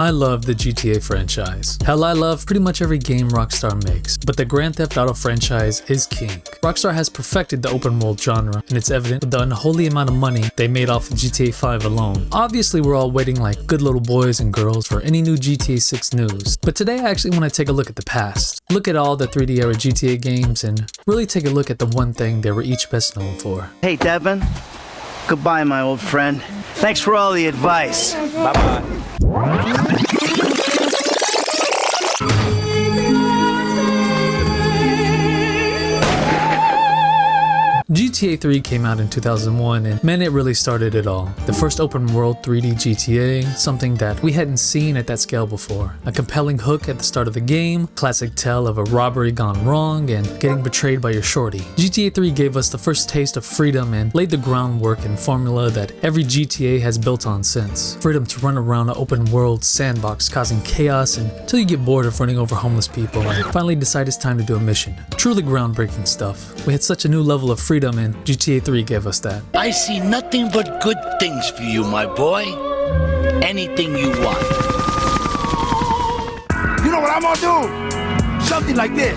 I love the GTA franchise. Hell, I love pretty much every game Rockstar makes, but the Grand Theft Auto franchise is king. Rockstar has perfected the open world genre, and it's evident with the unholy amount of money they made off of GTA 5 alone. Obviously, we're all waiting like good little boys and girls for any new GTA 6 news, but today I actually want to take a look at the past. Look at all the 3D era GTA games and really take a look at the one thing they were each best known for. Hey Devin, goodbye my old friend. Thanks for all the advice. Bye-bye. GTA 3 came out in 2001 and man, it really started it all. The first open world 3D GTA, something that we hadn't seen at that scale before. A compelling hook at the start of the game, classic tale of a robbery gone wrong and getting betrayed by your shorty. GTA 3 gave us the first taste of freedom and laid the groundwork and formula that every GTA has built on since. Freedom to run around an open world sandbox causing chaos until you get bored of running over homeless people and finally decide it's time to do a mission. Truly groundbreaking stuff. We had such a new level of freedom and GTA 3 gave us that. I see nothing but good things for you, my boy. Anything you want. You know what I'm gonna do? Something like this.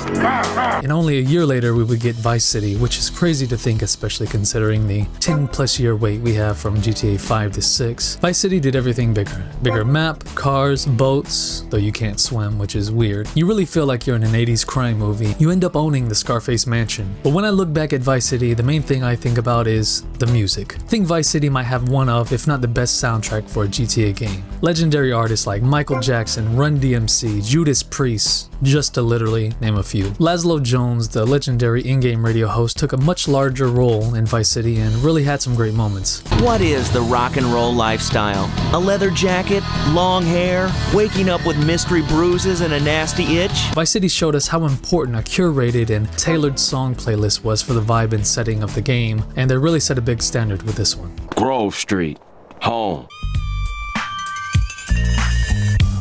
And only a year later we would get Vice City, which is crazy to think, especially considering the 10+ year wait we have from GTA 5 to 6. Vice City did everything bigger. Bigger map, cars, boats, though you can't swim, which is weird. You really feel like you're in an 80s crime movie. You end up owning the Scarface mansion. But when I look back at Vice City, the main thing I think about is the music. I think Vice City might have one of, if not the best soundtrack for a GTA game. Legendary artists like Michael Jackson, Run DMC, Judas Priest, just to literally name a few. Laszlo Jones, the legendary in-game radio host, took a much larger role in Vice City and really had some great moments. What is the rock and roll lifestyle? A leather jacket, long hair, waking up with mystery bruises and a nasty itch? Vice City showed us how important a curated and tailored song playlist was for the vibe and setting of the game, and they really set a big standard with this one. Grove Street, home.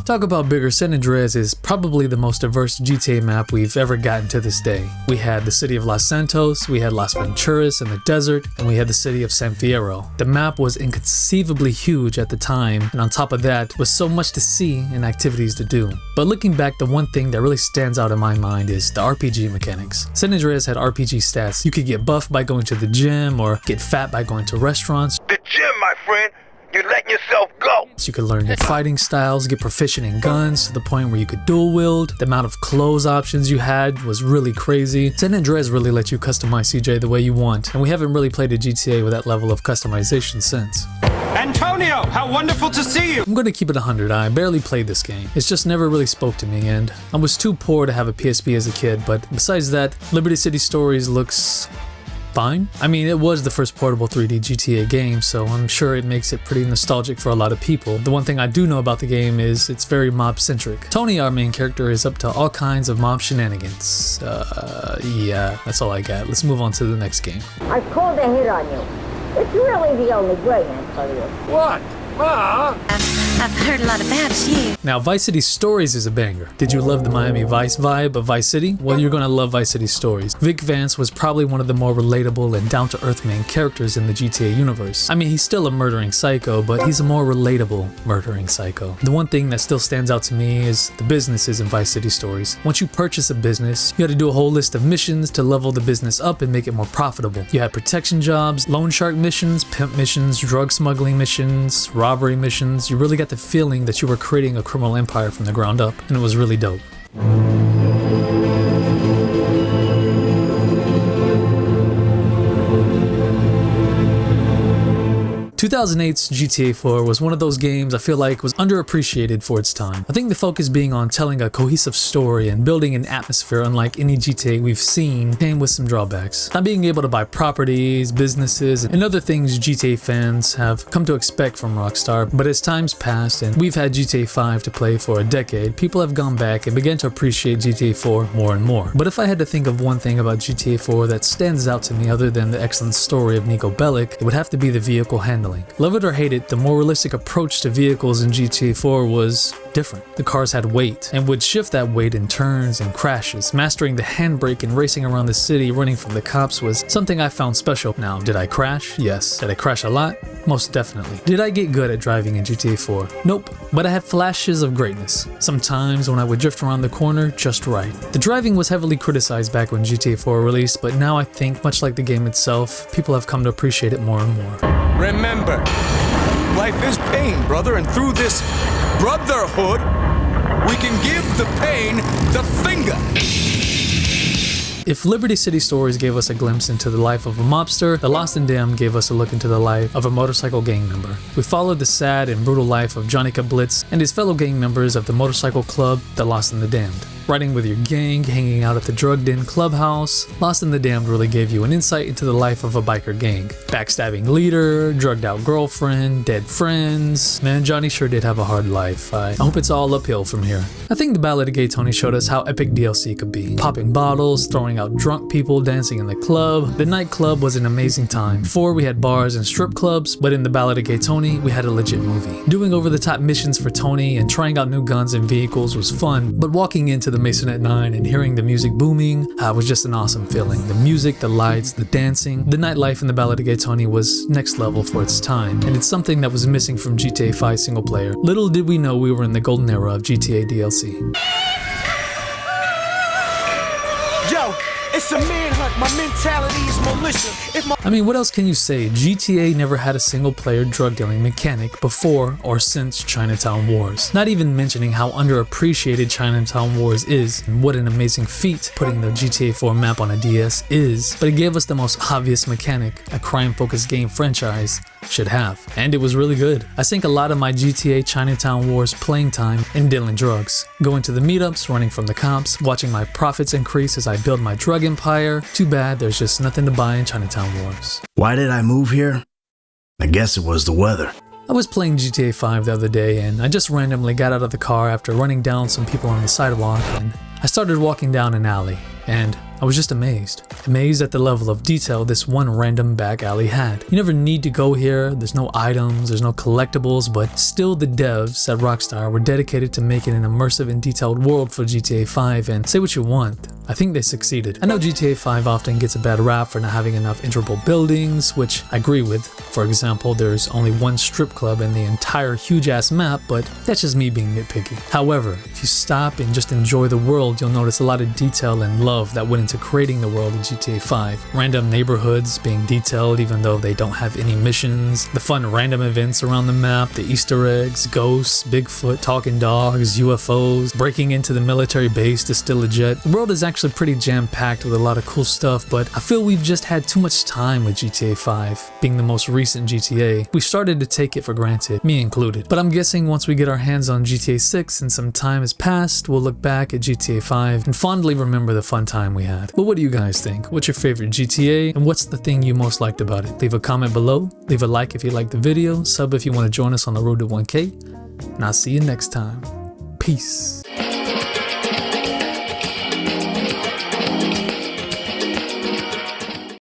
Talk about bigger, San Andreas is probably the most diverse GTA map we've ever gotten to this day. We had the city of Los Santos, we had Las Venturas in the desert, and we had the city of San Fierro. The map was inconceivably huge at the time, and on top of that was so much to see and activities to do. But looking back, the one thing that really stands out in my mind is the RPG mechanics. San Andreas had RPG stats. You could get buffed by going to the gym or get fat by going to restaurants. The gym, my friend. You're letting yourself go. So you could learn your fighting styles, get proficient in guns to the point where you could dual wield. The amount of clothes options you had was really crazy. San Andreas really let you customize CJ the way you want, and we haven't really played a GTA with that level of customization since. Antonio, how wonderful to see you! I'm gonna keep it 100. I barely played this game. It's just never really spoke to me, and I was too poor to have a PSP as a kid, but besides that, Liberty City Stories looks fine. I mean, it was the first portable 3D GTA game, so I'm sure it makes it pretty nostalgic for a lot of people. The one thing I do know about the game is it's very mob-centric. Tony, our main character, is up to all kinds of mob shenanigans. Yeah, that's all I got. Let's move on to the next game. I've called a hit on you. It's really the only way, Antonio. What? Ma? I've heard a lot about you. Now, Vice City Stories is a banger. Did you love the Miami Vice vibe of Vice City? Well, you're gonna love Vice City Stories. Vic Vance was probably one of the more relatable and down-to-earth main characters in the GTA universe. I mean, he's still a murdering psycho, but he's a more relatable murdering psycho. The one thing that still stands out to me is the businesses in Vice City Stories. Once you purchase a business, you had to do a whole list of missions to level the business up and make it more profitable. You had protection jobs, loan shark missions, pimp missions, drug smuggling missions, robbery missions. You really got the feeling that you were creating a criminal empire from the ground up, and it was really dope. 2008's GTA 4 was one of those games I feel like was underappreciated for its time. I think the focus being on telling a cohesive story and building an atmosphere unlike any GTA we've seen came with some drawbacks. Not being able to buy properties, businesses, and other things GTA fans have come to expect from Rockstar, but as time's passed and we've had GTA 5 to play for a decade, people have gone back and began to appreciate GTA 4 more and more. But if I had to think of one thing about GTA 4 that stands out to me other than the excellent story of Nico Bellic, it would have to be the vehicle handling. think. Love it or hate it, the more realistic approach to vehicles in GTA 4 was different. The cars had weight and would shift that weight in turns and crashes. Mastering the handbrake and racing around the city running from the cops was something I found special. Now, did I crash? Yes. Did I crash a lot? Most definitely. Did I get good at driving in GTA 4? Nope. But I had flashes of greatness. Sometimes when I would drift around the corner just right. The driving was heavily criticized back when GTA 4 released, but now I think, much like the game itself, people have come to appreciate it more and more. Remember, life is pain, brother, and through this brotherhood, we can give the pain the finger. If Liberty City Stories gave us a glimpse into the life of a mobster, The Lost and Damned gave us a look into the life of a motorcycle gang member. We followed the sad and brutal life of Johnny Blitz and his fellow gang members of the motorcycle club, The Lost and the Damned. Riding with your gang, hanging out at the drugged in clubhouse, Lost and the Damned really gave you an insight into the life of a biker gang. Backstabbing leader, drugged out girlfriend, dead friends. Man, Johnny sure did have a hard life. I hope it's all uphill from here. I think the Ballad of Gay Tony showed us how epic DLC could be. Popping bottles, throwing out drunk people, dancing in the club. The nightclub was an amazing time. Before we had bars and strip clubs, but in the Ballad of Gay Tony, we had a legit movie. Doing over the top missions for Tony and trying out new guns and vehicles was fun, but walking into the Masonette 9 and hearing the music booming was just an awesome feeling. The music, the lights, the dancing, the nightlife in the Ballad of Gay Tony was next level for its time, and it's something that was missing from GTA 5 single player. Little did we know we were in the golden era of GTA DLC. Yo, it's a manhunt. My mentality is militia. I mean, what else can you say? GTA never had a single player drug dealing mechanic before or since Chinatown Wars. Not even mentioning how underappreciated Chinatown Wars is and what an amazing feat putting the GTA 4 map on a DS is, but it gave us the most obvious mechanic a crime-focused game franchise should have, and it was really good. I sink a lot of my GTA Chinatown Wars playing time in dealing drugs, going to the meetups, running from the cops, watching my profits increase as I build my drug empire. Too bad there's just nothing to buy in Chinatown Wars. Why did I move here? I guess it was the weather. I was playing GTA 5 the other day and I just randomly got out of the car after running down some people on the sidewalk, and I started walking down an alley, and I was just amazed at the level of detail this one random back alley had. You never need to go here, there's no items, there's no collectibles, but still the devs at Rockstar were dedicated to making an immersive and detailed world for GTA 5, and say what you want, I think they succeeded. I know GTA 5 often gets a bad rap for not having enough integral buildings, which I agree with. For example, there's only one strip club in the entire huge ass map, but that's just me being nitpicky. However, if you stop and just enjoy the world, you'll notice a lot of detail and love that went into creating the world of GTA 5. Random neighborhoods being detailed even though they don't have any missions, the fun random events around the map, the Easter eggs, ghosts, Bigfoot, talking dogs, UFOs, breaking into the military base to steal a jet. The world is actually pretty jam-packed with a lot of cool stuff, but I feel we've just had too much time with GTA 5. Being the most recent GTA, we started to take it for granted, me included. But I'm guessing once we get our hands on GTA 6 and some time has passed, we'll look back at GTA 5 and fondly remember the fun time we had. But what do you guys think? What's your favorite GTA, and what's the thing you most liked about it? Leave a comment below, leave a like if you liked the video, sub if you want to join us on the road to 1K, and I'll see you next time. Peace.